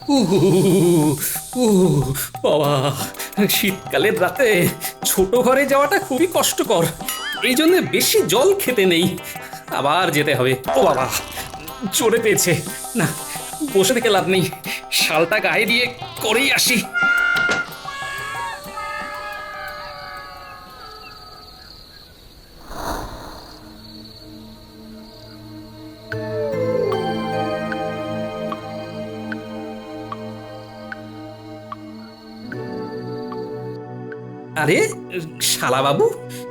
উহু, বাবা, শীতকালের রাতে ছোট ঘরে যাওয়াটা খুবই কষ্টকর। এই জন্য বেশি জল খেতে নেই, আবার যেতে হবে। ও বাবা, চড়ে পেয়েছে না, বসে থেকে লাভ নেই, শালটা গায়ে দিয়ে করেই আসি। আরে শালা বাবু,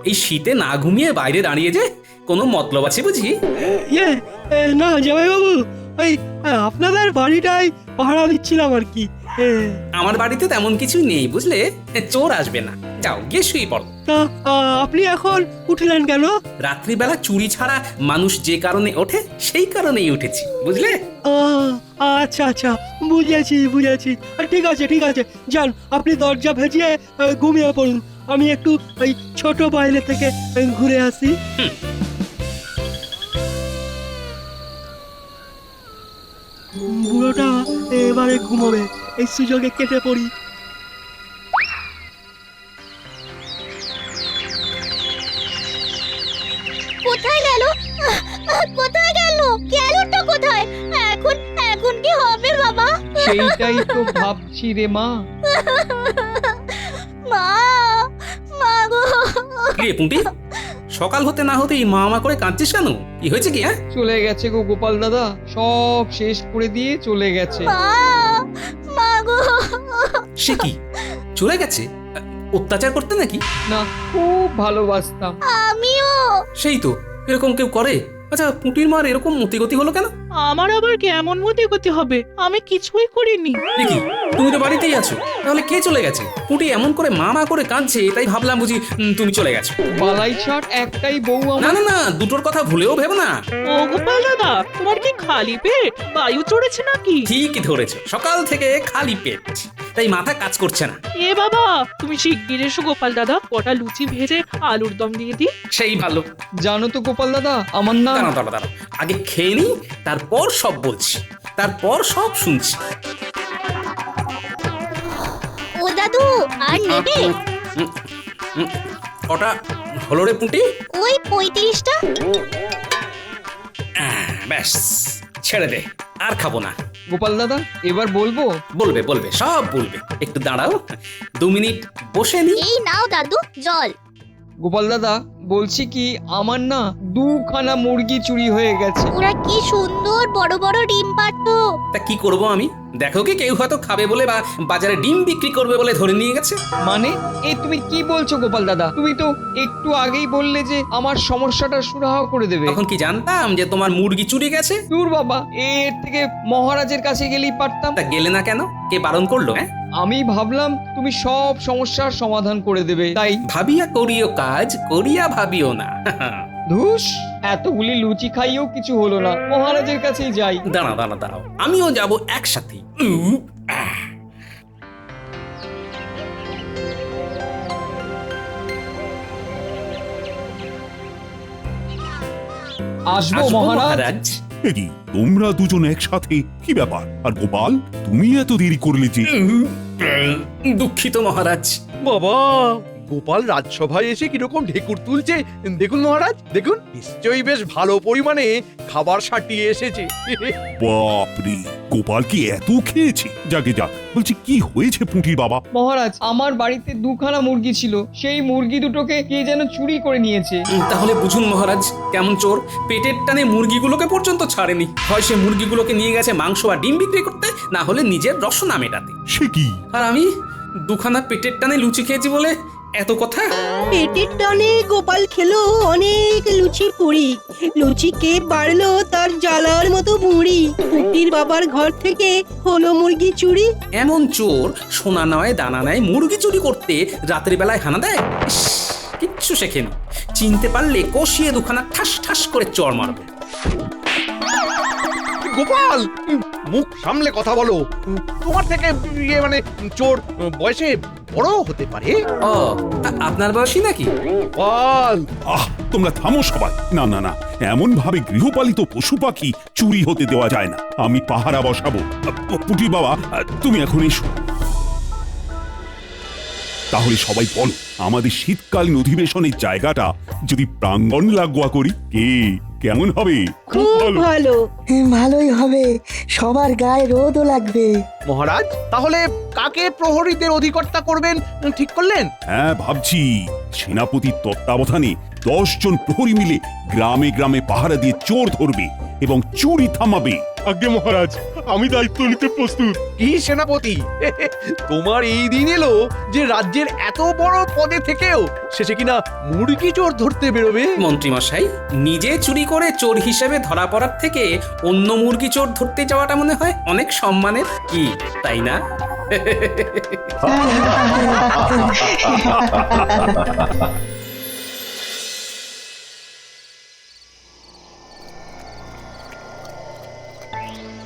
এই শীতে না ঘুমিয়ে বাইরে দাঁড়িয়ে যে কোনো মতলব আছে বুঝি? ইয়ে না জামাইবাবু, ওই আপনাদের বাড়িটাই পাহারা দিচ্ছিলাম আর কি। আমার বাড়িতে তেমন কিছু নেই বুঝলে, চোর আসবে না। যাও গিয়ে শুয়ে পড়ো। তা আপনি এখন উঠলেন কেন? রাত্রিবেলা চুরি ছাড়া মানুষ যে কারণে ওঠে সেই কারণেই উঠেছি বুঝলে। আচ্ছা আচ্ছা, বুঝেছি বুঝেছি। ঠিক আছে ঠিক আছে, যান আপনি দরজা ভেজিয়ে ঘুমিয়ে পড়ুন। আমি একটু ওই ছোট বাইরে থেকে ঘুরে আসি। বুড়োটা এবারে ঘুমোবে, এই সুযোগে কেটে পড়ি। কোথায় গেল? কোথায় গেল? গেলটা কোথায়? এখন এখন কি হবে বাবা? সেইটাই তো ভাবছি রে মা। মা, মা গো। কি রে পুঁটি, সকাল হতে না হতেই মা মা করে কাঁদছিস কেন? কি হয়েছে কি? চলে গেছে গো গোপাল দাদা, সব শেষ করে দিয়ে চলে গেছে। মা, মা গো। সে কি চলে গেছে? অত্যাচার করতে নাকি? না, খুব ভালোবাসতাম। আমিও। সেই তো, এরকম কেউ করে? আচ্ছা পুঁটির মার এরকম মতিগতি হলো কেন? আমার আবার কেমন মতে গতি হবে? আমি কিছুই করিনি। দেখি তুমি তো বাড়িতেই আছো, তাহলে কে চলে গেছে? পুঁটি এমন করে মা মা করে কাঁদছে, তাই ভাবলাম বুঝি তুমি চলে গেছো। বালাই ছাট একটাই বউ না আমার। না না, দুটোর কথা ভুলেও ভেবো না। ও গোপাল দাদা, তোমার কি খালি পেট? বায়ু চড়েছে নাকি? ঠিকই ধরেছো, সকাল থেকে খালি পেট, তাই মাথা কাজ করছে না। এ বাবা, তুমি শিগগির এসো গোপাল দাদা, কটা লুচি ভেজে আলুর দম দিয়ে দিই। সেই ভালো। জানো তো গোপাল দাদা, আমার না দাঁড়াও দাঁড়াও দাঁড়াও, আগে খেয়ে নি, তারপর সব বলছি, তারপর সব শুনছি। ও দাদু, আর নেবে? কটা হলো রে পুঁটি? ওই 35টা। ব্যাস, ছেড়ে দে, আর খাবো না। গোপাল দাদা, এবার বলবো? বলবে বলবে, সব বলবে। একটু দাঁড়াও, 2 মিনিট বসে নি। এই নাও দাদু জল। গোপাল দাদা, বলছি কি, আমার না 2খানা মুরগি চুরি হয়ে গেছে। ওরা কি সুন্দর বড় বড় ডিম পারতো। তা কি করব আমি? দেখো কি কেউ হয়তো খাবে বলে বা বাজারে ডিম বিক্রি করবে বলে ধরে নিয়ে গেছে। মানে এই তুমি কি বলছো গোপাল দাদা? তুমি তো একটু আগেই বললে যে আমার সমস্যাটা সুরাহা করে দেবে। তখন কি জানতাম যে তোমার মুরগি চুরি গেছে? দূর বাবা, এর থেকে মহারাজের কাছে গেলেই পারতাম। তা গেলে না কেন? কে বারণ করলো? আমি ভাবলাম তুমি সব সমস্যার সমাধান করে দেবে, তাই। ভাবিয়া করিও কাজ, করিয়া ভাবিও না। ধুস, এতগুলি লুচি খাইয়েও কিছু হলো না, মহারাজের কাছেই যাই। দাঁড়াও দাঁড়াও দাঁড়াও, আমিও যাব একসাথে। আসবো আসবো মহারাজ। মহারাজ। একি তোমরা দুজন একসাথে, কি ব্যাপার? আর গোপাল, তুমি এত দেরি করলে যে? দুঃখিত মহারাজ। বাবা, গোপাল রাজসভায় এসে কিরকম ঢেকুর তুলছে দেখুন মহারাজ, দেখুন, নিশ্চয়ই বেশ ভালো পরিমাণে খাবার সাটিয়ে এসেছে। বাপরে, গোপাল কি এত খেয়েছে? যাকে যাক, বলছি কি হয়েছে পুঁটির বাবা? মহারাজ, আমার বাড়িতে 2খানা মুরগি ছিল, সেই মুরগি দুটোকে কে যেন চুরি করে নিয়েছে। তাহলে বুঝুন মহারাজ কেমন চোর, পেটের টানে মুরগিগুলোকে পর্যন্ত ছাড়েনি। হয় সে মুরগিগুলোকে নিয়ে গেছে মাংস আর ডিম বিক্রি করতে, না হলে নিজের রসনা মেটাতে। সে কি? আর আমি 2খানা পেটের টানে লুচি খেয়েছি বলে এত কথা। পেটের টানে গোপাল খেলো অনেক লুচি পুরি, লুচি কে বাড়লো তার জ্বালার মতো মুড়ি। পুটির বাবার ঘর থেকে হলো মুরগি চুরি। এমন চোর সোনা নয় দানা নয় মুরগি চুরি করতে রাতের বেলায় হানা দেয়? ইস, কিচ্ছু শেখেনি, চিনতে পারলে কষিয়ে 2খানা ঠাস ঠাস করে চড় মারবো। গোপাল, মুখ সামলে কথা বলো। তোমার থেকে মানে চোর বয়সে বড় হতে পারে। ও, আপনার বয়সী নাকি? গোপাল, আহ, তোমরা থামো সবাই। না না না, এমন ভাবে গৃহপালিত পশু পাখি চুরি হতে দেওয়া যায় না। আমি পাহারা বসাবো। পুটি বাবা, তুমি এখন এসো। তাহলে সবাই বলো, আমাদের শীতকালীন অধিবেশনের জায়গাটা যদি প্রাঙ্গণ লাগোয়া করি, কেমন হবে? খুব ভালো। ভালোই হবে, সবার গায়ে রোদও লাগবে। মহারাজ, তাহলে কাকে প্রহরীদের অধিকর্তা করবেন ঠিক করলেন? হ্যাঁ, ভাবছি সেনাপতির তত্ত্বাবধানে 10 জন প্রহরী মিলে গ্রামে গ্রামে পাহারা দিয়ে চোর ধরবে এবং চুরি থামাবে। আগে মহারাজ, আমি দায়িত্ব নিতে প্রস্তুত। কি সেনাপতি, তোমার এই দিন এলো যে রাজ্যের এত বড় পদে থেকেও শেষে কিনা মুরগি চোর ধরতে বেরোবে? মন্ত্রীমশাই, নিজে চুরি করে চোর হিসেবে ধরা পড়ার থেকে অন্য মুরগি চোর ধরতে যাওয়াটা মনে হয় অনেক সম্মানের, কি তাই না?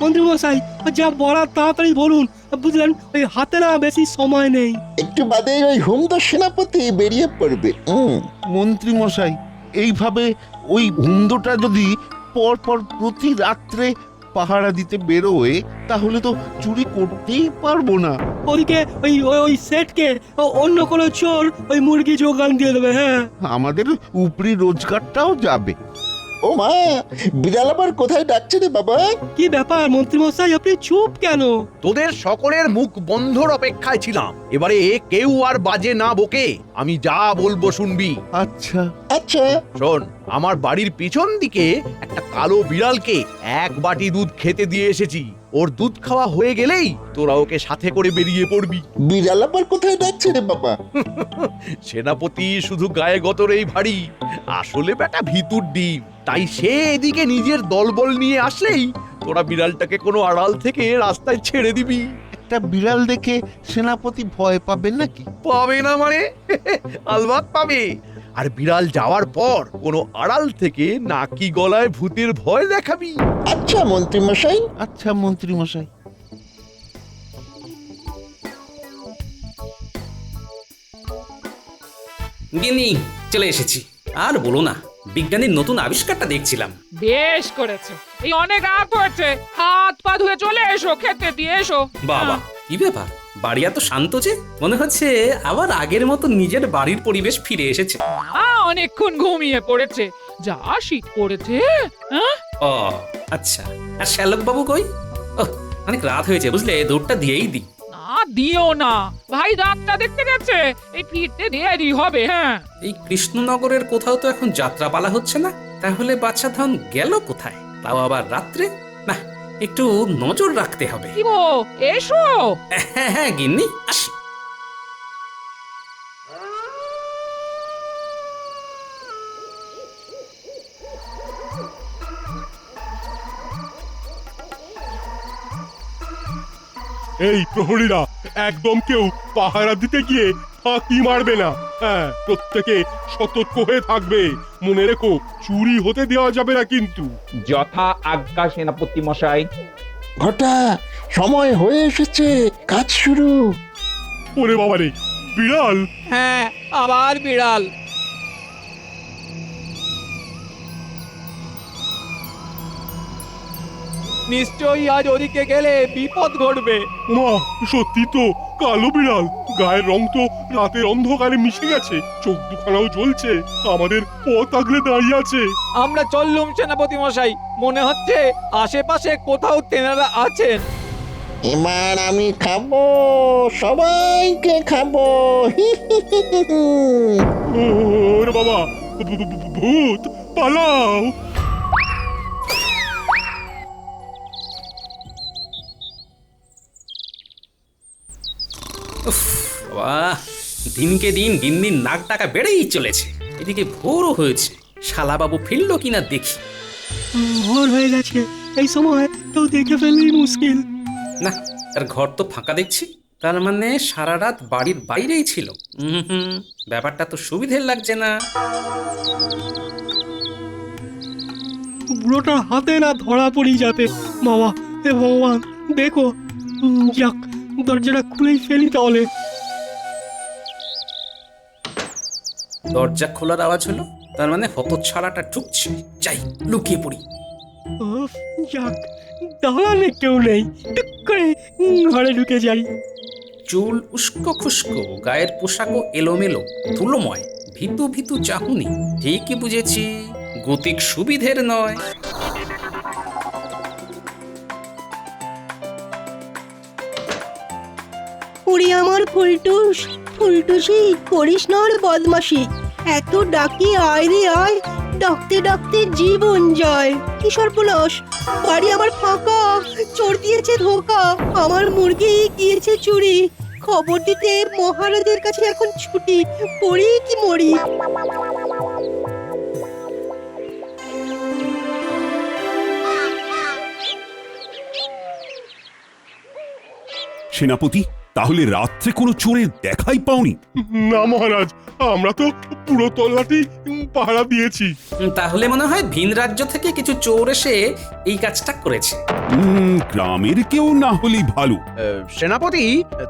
মন্ত্রী মশাই, যা বলার তাড়াতাড়ি বলুন, বুঝলেন, ওই হাতে না বেশি সময় নেই। একটু বাদে ওই হুমদা সেনাপতি বেরিয়ে পড়বে। মন্ত্রী মশাই, এইভাবে ওই হুমদোটা যদি পরপর প্রতি রাত্রে পাহারা দিতে বেরোয়, তাহলে তো চুরি করতেই পারবো না। ওদিকে ওই ওই ওই সেটকে অন্য কোনো চোর ওই মুরগি যোগান দিয়ে দেবে। হ্যাঁ, আমাদের উপরি রোজগারটাও যাবে। ও মা, বিড়াল আবার কোথায় ডাকছে রে বাবা? কি ব্যাপার মন্ত্রী মশাই, আপনি চুপ কেন? তোদের সকলের মুখ বন্ধর অপেক্ষায় ছিলাম। এবারে কেউ আর বাজে না বকে, আমি যা বলবো শুনবি। আচ্ছা আচ্ছা, শোন, আমার বাড়ির পিছন দিকে একটা কালো বিড়ালকে 1 বাটি দুধ খেতে দিয়ে এসেছি। ওর দুধ খাওয়া হয়ে গেলেই তোরা ওকে সাথে করে বেরিয়ে পড়বি। বিড়াল আবার কোথায় ডাকছে রে বাবা? সেনাপতি শুধু গায়ে গতরেই ভারী, আসলে বেটা ভিতুর ডিম। তাই সে এদিকে নিজের দলবল নিয়ে আসলেই তোরা বিড়ালটাকে কোনো আড়াল থেকে রাস্তায় ছেড়ে দিবি। একটা বিড়াল দেখে সেনাপতি ভয় পাবেন নাকি? পাবে না মানে? আলবাত পাবে। আর বিড়াল যাওয়ার পর কোনো আড়াল থেকে নাকি গলায় ভূতের ভয় দেখাবি। আচ্ছা মন্ত্রী মশাই। আচ্ছা মন্ত্রী মশাই। গিন্নি, চলে এসেছি। আর বলো না, বিজ্ঞানীর নতুন আবিষ্কারটা দেখছিলাম। বেশ করেছো, এই অনেক রাত হয়েছে, হাত পা ধুয়ে চলে এসো, খেতে দিয়ে এসো। বাবা, কি ব্যাপার, বাড়ি এত শান্ত যে? মনে হচ্ছে আবার আগের মতো নিজের বাড়ির পরিবেশ ফিরে এসেছে। অনেকক্ষণ ঘুমিয়ে পড়েছে, যা শীত পড়েছে। হ্যাঁ, ও আচ্ছা, আর শ্যালক বাবু কই? ওহ, অনেক রাত হয়েছে, বুঝলে, দৌড়টা দিয়েই দিই। না দিও না, ভাই রাতটা দেখতে গেছে, এই ফিরতে দেরি হবে। হ্যাঁ, এই কৃষ্ণনগরের কোথাও তো এখন যাত্রাপালা হচ্ছে না, তাহলে বাচ্চা ধন গেল কোথায়? তাও আবার রাত্রে? না, একটু নজর রাখতে হবে। কি গো, এসো। হ্যাঁ হ্যাঁ গিন্নি, আসি। এই প্রহরীরা একদম কেউ পাহারা দিতে গিয়ে ফাঁকি মারবে না। হ্যাঁ, প্রত্যেকে সতর্ক হয়ে থাকবে। মনে রেখো, চুরি হতে দেওয়া যাবে না কিন্তু। যথা আজ্ঞা সেনাপতি মশাই। ঘটা, সময় হয়ে এসেছে, কাজ শুরু। ওরে বাবারে, বিড়াল! হ্যাঁ, আবার বিড়াল। নিশ্চয়ই আজ ওদিকে গেলে বিপদ ঘটবে। মা, সত্যি তো কালো বিড়াল। গায়ের রং তো রাতের অন্ধকারে মিশে গেছে, চোখ দুখানাও জ্বলছে, আমাদের পথ আগলে দাঁড়িয়ে আছে। আমরা চললুম সেনাপতি মশাই, মনে হচ্ছে আশেপাশে কোথাও তেনারা আছেন। এবার আমি খাবো, সবাইকে খাবো। ওরে বাবা, ভূত, পালাও! উফ, বাবা, দিনকে দিন গিন্নির নাক ডাকা বেড়েই চলেছে। এদিকে ভোরও হয়েছে, শালাবাবু ফিরল কিনা দেখি। ভোর হয়ে গেছে, এই সময় কেউ দেখে ফেললেই মুশকিল। না, তার ঘর তো ফাঁকা দেখছি, তার মানে সারা রাত বাড়ির বাইরেই ছিল। হুম, ব্যাপারটা তো সুবিধের লাগছে না। বুড়োটার হাতে না ধরা পড়ি যাতে। বাবা, হে ভগবান, দেখো। যাক, দরজাটা খুলেই ফেলি তাহলে। দরজা খোলার আওয়াজ হলো, তার মানে হতচ্ছাড়াটা ঢুকছে। যাই, লুকিয়ে পড়ি। উফ, যাক, দাঁড়ালে কেউ নেই, টুক করে ঘরে ঢুকে যাই। চুল উস্কো খুস্কো, গায়ের পোশাকও এলোমেলো, ধুলোময়, ভীতু ভীতু চাহুনি। ঠিকই বুঝেছি, গতিক সুবিধের নয়। ওরে আমার ফুলটুস, ফুলটুসি, করিস না আর বদমাসি। এত ডাকি আয় রে আয়, ডাকতে ডাকতে জীবন যায়। কি সর্বনাশ, বাড়ি আমার ফাঁকা, চোর দিয়েছে ধোকা, আমার মুরগি গিয়েছে চুরি। খবর দিতে মহারাজের কাছে এখন ছুটি, পড়ি কি মরি। সেনাপতি, তাহলে রাত্রে কোনো চোরের দেখাই পাওনি? না মহারাজ, আমরা তো পুরো তল্লাটি পাহারা দিয়েছি। তাহলে মনে হয় ভিন রাজ্য থেকে কিছু চোর এসে এই কাজটা করেছে। গ্রামের কেউ না হলেই ভালো। সেনাপতি,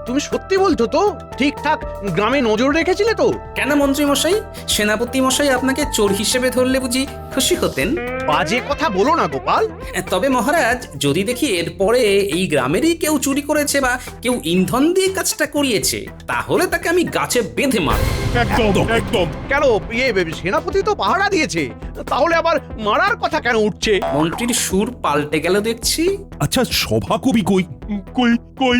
তুমি সত্যি বলছো তো? ঠিকঠাক গ্রামে নজর রেখেছিলে তো? কেন মন্ত্রী মশাই, সেনাপতি মশাই আপনাকে চোর হিসেবে ধরলে বুঝি খুশি হতেন? বাজে কথা বলো না গোপাল। তবে মহারাজ, যদি দেখি এরপরে এই গ্রামেরই কেউ চুরি করেছে বা কেউ ইন্ধন দিয়ে কাজটা করিয়েছে, তাহলে তাকে আমি গাছে বেঁধে মারব। একদম একদম। কেন, সেনাপতি তো পাহারা দিয়েছে, তাহলে আবার মারার কথা কেন উঠছে? মন্ত্রীর সুর পাল্টে গেল দেখছি। আচ্ছা, সভা কবি কই? কই কই?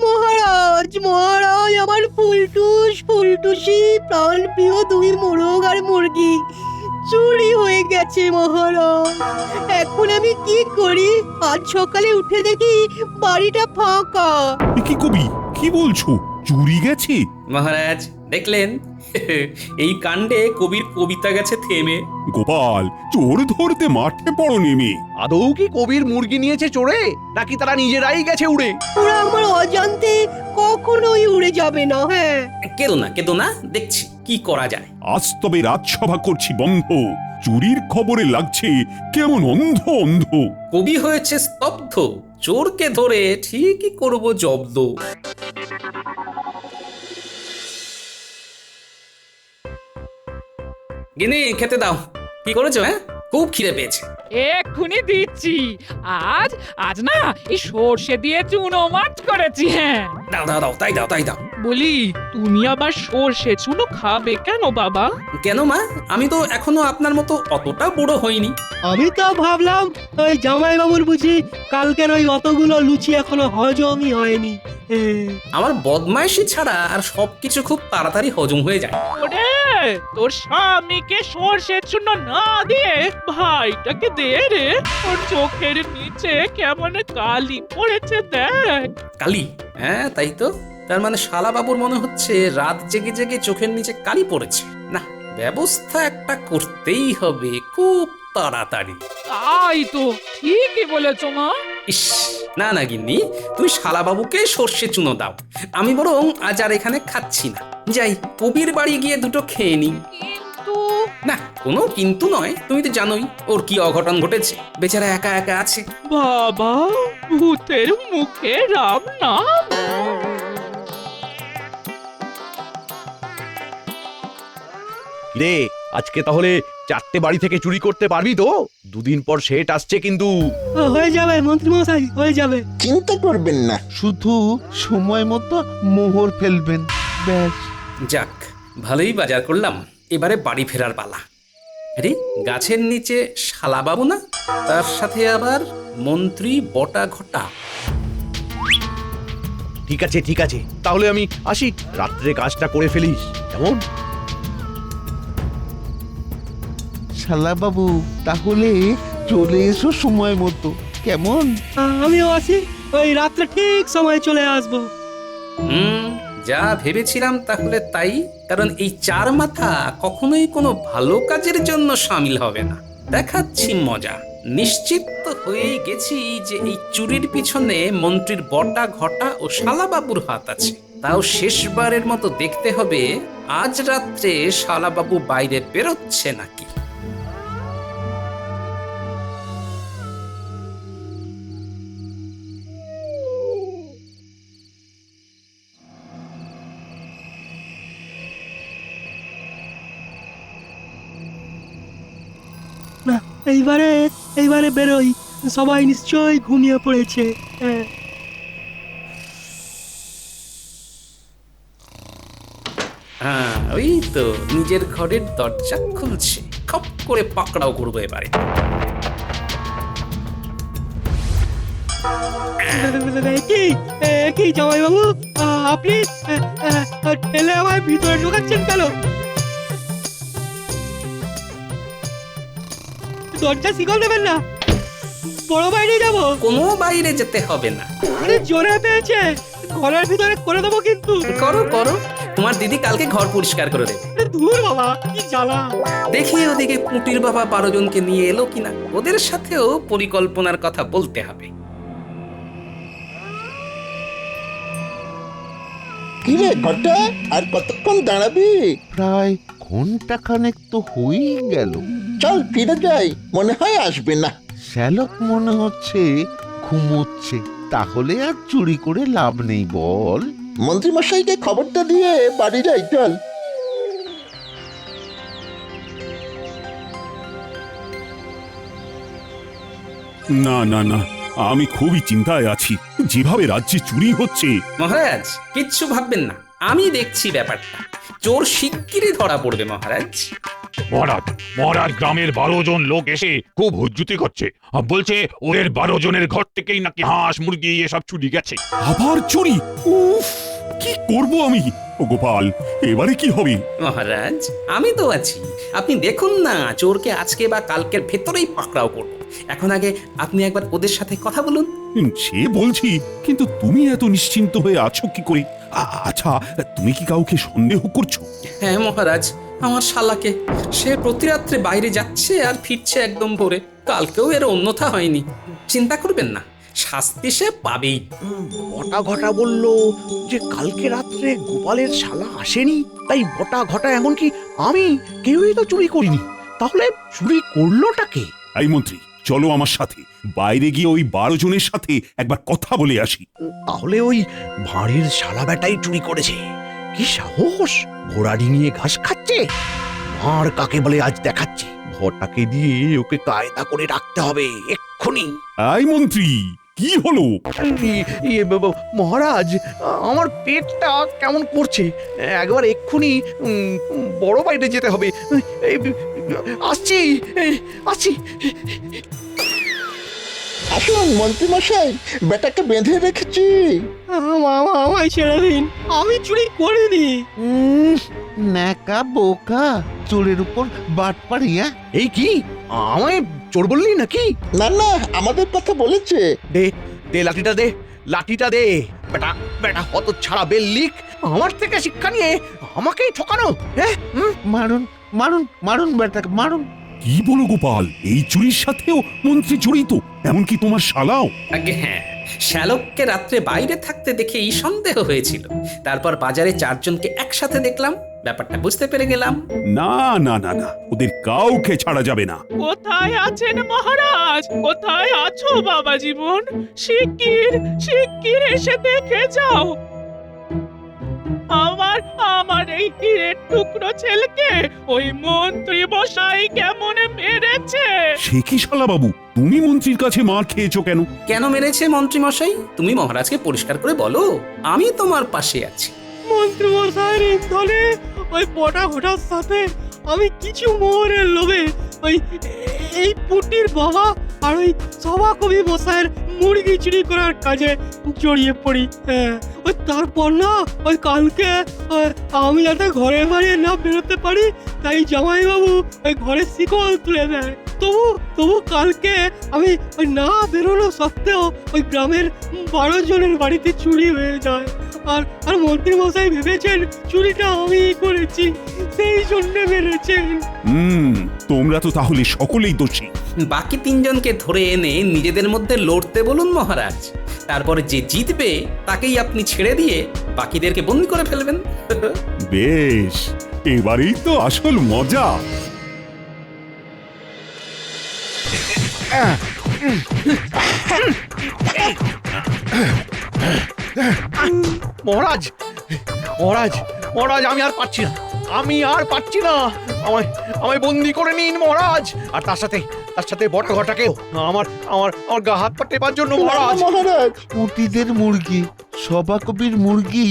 মহারাজ, মহারাজ, আমার ফুলটুস, ফুলটুসি, প্রাণ প্রিয় দুই মোরগ আর মুরগি চুরি হয়ে গেছে মহারাজ। এখন আমি কি করি? আজ সকালে উঠে দেখি বাড়িটা ফাঁকা। এ কি কবি, কি বলছো? চুরি গেছে? মহারাজ দেখলেন, এই কাণ্ডে কবির কবিতা গেছে থেমে। গোপাল, চোর ধরতে মাঠে পড়ো নেমে। আদৌ কি কবির মুরগি নিয়েছে চোরে, নাকি তারা নিজেরাই গেছে উড়ে? ওরা আমার অজান্তে কখনোই উড়ে যাবে না। হ্যাঁ, কেঁদো না, দেখছি কি করা যায়। আজ তবে রাজসভা করছি বন্ধ। চুরির খবরে লাগছে কেমন অন্ধ অন্ধ। কবি হয়েছে স্তব্ধ, চোরকে ধরে ঠিকই করব জব্দ। গিনি, খেতে দাও। কি করেছো? হ্যাঁ, খুব খিদে পেয়েছে। এক্ষুনি দিচ্ছি। আজ আজ না এই সর্ষে দিয়ে চুনো মাছ করেছি। হ্যাঁ, দাও দাও দাও, তাই দাও। বলি, তুমি আবার সর্ষে চুনো খাবে কেন বাবা? কেন মা, আমি তো এখনো আপনার মতো অতটা বুড়ো হইনি। আমি তো ভাবলাম ওই জামাই বাবুর বুঝি কালকের ওই অতগুলো লুচি এখনো হজমই হয়নি। আমার বদমাইশি ছাড়া আর সবকিছু খুব তাড়াতাড়ি হজম হয়ে যায়। ওরে, তোর স্বামীকে সর্ষে চুনো না দিয়ে ভাইটাকে দে রে। ওর চোখের নিচে কেমন কালি পড়েছে দেখ। কালি? হ্যাঁ, তাই তো। তার মানে শালা বাবুর মনে হচ্ছে রাত জেগে জেগে চোখের নিচে কালি পড়েছে। না, ব্যবস্থা একটা করতেই হবে খুব তাড়াতাড়ি। তাই তো, ঠিকই বলেছ মা। ইস, না গিন্নি, তুমি শালা বাবুকে সর্ষে চুনো দাও। আমি বরং আজ আর এখানে খাচ্ছি না, যাই কবির বাড়ি গিয়ে দুটো খেয়ে নিই। কিন্তু না, কোনো কিন্তু নয়, তুমি তো জানোই ওর কি অঘটন ঘটেছে। বেচারা একা একা আছে। বাবা, ভূতের মুখে রাম নাম। রে, আজকে তাহলে 4টে বাড়ি থেকে চুরি করতে পারবি তো? দুদিন পর সেট আসছে কিন্তু। হয়ে যাবে মন্ত্রী মশাই, হয়ে যাবে। চিন্তা করবেন না, শুধু সময় মতো মোহর ফেলবেন, ব্যাস। যাক, ভালোই বাজার করলাম। এবারে বাড়ি ফেরার পালা। আরে, গাছের নিচে শালা বাবু না, তার সাথে আবার মন্ত্রী বটা ঘটা। ঠিক আছে, তাহলে আমি আসি। রাত্রে কাজটা করে ফেলিস কেমন? শালা বাবু, তাহলে চলে এসো সময় মতো, কেমন? আমিও আছি, ওই রাত্রে ঠিক সময় চলে আসবো। যা ভেবেছিলাম তাহলে তাই। কারণ এই চার মাথা কখনোই কোনো ভালো কাজের জন্য সামিল হবে না। দেখাচ্ছি মজা। নিশ্চিত তো হয়েই গেছি যে এই চুরির পিছনে মন্ত্রীর বটা ঘটা ও শালাবাবুর হাত আছে। তাও শেষবারের মতো দেখতে হবে আজ রাত্রে শালাবাবু বাইরে বেরোচ্ছে নাকি। এইবারে বেরোই, সবাই নিশ্চয়ই ঘুমিয়ে পড়েছে। হ্যাঁ। হ্যাঁ ওই তো নিজের ঘরের দরজা খুলছে, খপ করে পাকড়াও করবো এবারে। কি জামাইবাবু, আপনি ঠেলে আমার ভিতরে ঢোকাচ্ছেন কেন? দরজা শিকল দেবেন না, বড় বাইরে যাবো। কোনো বাইরে যেতে হবে না। আরে জোরে পেয়েছে, ঘরের ভিতরে করে দেবো কিন্তু। করো করো, তোমার দিদি কালকে ঘর পরিষ্কার করে দেবে। দূর বাবা, কি জ্বালা। দেখি ওদিকে পুটির বাবা 12 জনকে নিয়ে এলো কিনা, ওদের সাথেও পরিকল্পনার কথা বলতে হবে। কিরে ঘটা, আর কতক্ষণ দাঁড়াবি? প্রায় ঘন্টাখানেক তো হয়েই গেল। চল ফিরে যাই, মনে হয় আসবে না। শ্যালক মনে হচ্ছে ঘুমোচ্ছে, তাহলে আর চুরি করে লাভ নেই বল। মন্ত্রী মশাইকে খবরটা দিয়ে বাড়ি যাই, চল। না না না, আমি খুবই চিন্তায় আছি। যেভাবে রাজ্যে চুরি হচ্ছে। মহারাজ কিচ্ছু ভাববেন না, আমি দেখছি ব্যাপারটা। চোর শিগগিরই ধরা পড়বে মহারাজ। মহারাজ, মহারাজ গ্রামের 12 জন লোক এসে খুব হুজ্জুতি করছে, বলছে ওদের 12 জনের ঘর থেকেই নাকি হাঁস মুরগি এসব চুরি গেছে। আবার চুরি? উফ, কি করব আমি? ও গোপাল, এবারে কি হবে? মহারাজ আমি তো আছি, আপনি দেখুন না, চোরকে আজকে বা কালকের ভেতরেই পাকড়াও করব। এখন আগে আপনি একবার ওদের সাথে কথা বলুন। সে বলছি, কিন্তু তুমি এত নিশ্চিন্ত হয়ে আছো কি করে? আচ্ছা, তুমি কি কাউকে সন্দেহ করছো? হ্যাঁ মহারাজ, আমার শালাকে। সে প্রতি রাত্রে বাইরে যাচ্ছে আর ফিরছে একদম ভোরে। কালকেও এর অন্যথা হয়নি। চিন্তা করবেন না, শাস্তি সে পাবেই। বটা ঘটা বলল যে কালকে রাত্রে গোপালের শালা আসেনি, তাই বটা ঘটা এমনকি আমি কেউই তো চুরি করিনি। তাহলে চুরি করলোটা কে? এই মন্ত্রী, চলো আমার সাথে। বাইরে গিয়ে ওই 12 জনের সাথে একবার কথা বলে আসি। তাহলে ওই ভাঁড়ের শালা বেটাই চুরি করেছে। কি সাহস! ঘোড়ারি নিয়ে ঘাস খাচ্ছে। ভাঁড় কাকে বলে আজ দেখাচ্ছে। ভটাকে দিয়ে ওকে কায়দা করে রাখতে হবে এক্ষুনি। এই মন্ত্রী, কি হলো? মহারাজ, আমার পেটটা কেমন করছে, একবার এক্ষুনি বড় বাইরে যেতে হবে। আসছি আসছি। আসুন মন্ত্রী মশাই, বেটাকে বেঁধে রেখেছি। আমায় ছেড়ে দিন, আমি চুরি করিনি। ন্যাকা বোকা, চোরের উপর বাট পাড়িয়া। এই কি আমায় চোর বললি নাকি? না না, আমাদের কথা বলেছে। দে দে লাঠিটা, দে লাঠিটা দে। বেটা বেটা হত ছাড়া বেল্লিক, আমার থেকে শিক্ষা নিয়ে আমাকেই ঠকানো। হ্যাঁ, মারুন মারুন মারুন, বেটাকে মারুন। কি বলো গোপাল, এই চুরির সাথেও মন্ত্রী জড়িত? এমনকি তোমার শালাও? আগে হ্যাঁ, শ্যালককে রাত্রে বাইরে থাকতে দেখেই সন্দেহ হয়েছিল। তারপর বাজারে 4 জনকে একসাথে দেখলাম, ব্যাপারটা বুঝতে পেরে গেলাম। না না না না, ওদের কাউকে ছাড়া যাবে না। কোথায় আছেন মহারাজ? কোথায় আছো বাবা জীবন? শিগগির শিগগির এসে দেখে যাও। আমার এই হীরের টুকরো ছেলেকে ওই মন্ত্রী মশাই কেমন মেরেছে। সে কি শালা বাবু, তুমি মন্ত্রীর কাছে মার খেয়েছো কেন? কেন মেরেছে মন্ত্রী মশাই? তুমি মহারাজকে পরিষ্কার করে বলো, আমি তোমার পাশে আছি। মন্ত্রী মশাইয়ের ইন্ধনে ওই বটা ঘটার সাথে আমি কিছু মোহরের লোভে ওই এই পুটির বাবা আর ওই সভা কবি মশাইয়ের মুরগি চুরি করার কাজে জড়িয়ে পড়ি। হ্যাঁ, ওই তারপর না, ওই কালকে আমি যাতে ঘরে বাড়িয়ে না বেরোতে পারি, তাই জামাইবাবু ওই ঘরের শিকল তুলে দেয়। তবু কালকে আমি ওই না বেরোনো সত্ত্বেও ওই গ্রামের 12 জনের বাড়িতে চুরি হয়ে যায়। আর মন্ত্রী মশাই ভেবেছেন চুরিটা আমি করেছি, সেই জন্য মেরেছেন। তোমরা তো তাহলে সকলেই দোষী। বাকি 3 জনকে ধরে এনে নিজেদের মধ্যে লড়তে বলুন মহারাজ। তারপরে যে জিতবে তাকেই আপনি ছেড়ে দিয়ে বাকিদেরকে বন্দি করে ফেলবেন। বেশ, এবারেই তো আসল মজা। মহারাজ মহারাজ মহারাজ, আমি আর পারছি না, আমি আর পারছি না। আমায় বন্দি করে নিন মহারাজ। আর তার তার সাথে বটা ঘটাকেও। আমার আমার আমার গা হাত পা টেপার জন্য মহারাজ। মহারাজ পুটিদের মুরগি সভাকবির মুরগি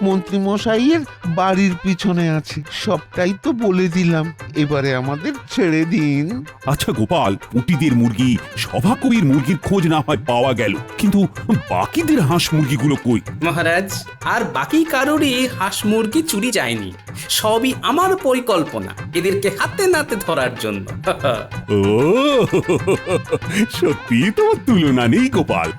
মন্ত্রী মশাইয়ের বাড়ির পিছনে আছে, সবটাই তো বলে দিলাম, এবারে আমাদের ছেড়ে দিন। আচ্ছা গোপাল, পুটিদের মুরগি সভাকবির মুরগির খোঁজ না হয় পাওয়া গেল, কিন্তু বাকিদের হাঁস মুরগিগুলো কই? মহারাজ, আর বাকি কারোরই হাঁস মুরগি চুরি যায়নি, সবই আমার পরিকল্পনা এদেরকে হাতে নাতে ধরার জন্য। ও সত্যি তোমার তুলনা নেই গোপাল।